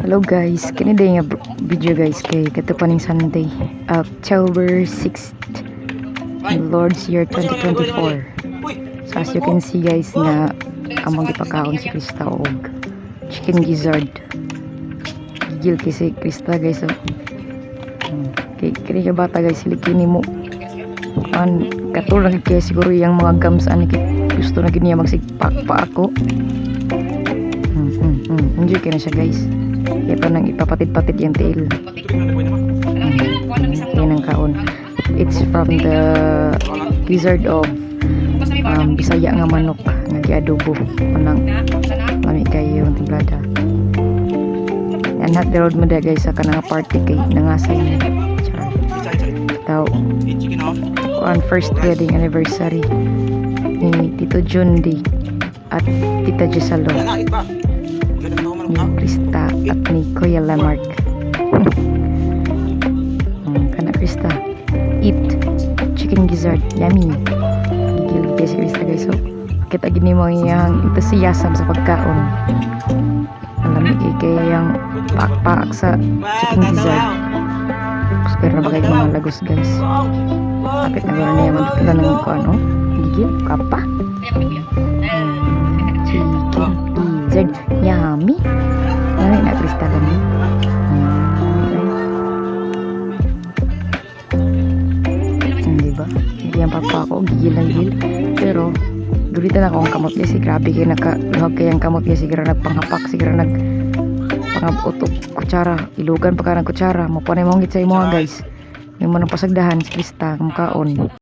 Hello guys, kini day nga video guys kay katupaning Sunday, October 6th, Lord's year 2024. So as you can see guys nga among gipakaon si Krista og chicken gizzard. Gigil kay si Krista guys. So kini ka bata guys, silikini mo an katulad kay siguro yung mga gums ani gusto na giniya magsigpak pa ako. Enjoy ka na siya guys. Kaya pa nang ipapatid-patid yung tail. Yan ang kaon. It's from the gizzard of Bisaya nga manok nga giadobo manang lami kayo yung timplada. Yan hat the road mo da guys sa kanang party kay nangasay daw on first wedding anniversary ni Tito Jundi at Tita Gisalo ni Krista at ni Kuya Lamarck. Kana Krista eat chicken gizzard, yummy. Gigil guys si Krista guys. So kita gini mo yung enthusiasm sa pagkaon. Alam kay yung paak sa chicken gizzard. Gusto na bagay mga lagos guys. Kapit na gano'n na yung magkakalang ko ano. Gigil kapa. Chicken gizzard, yummy. Ano na Krista kami? Diba? Hindi ang papa ko, gigil na gigil. Pero, dulita na akong kamot niya si grabe kaya nakaluhag kaya ang kamot niya sigara nagpanghapak, sigara pangabutok kutsara, ilugan pa ka ng kutsara. Mapanay mong git sa imo guys. May manang pasagdahan si Krista, kamkaon.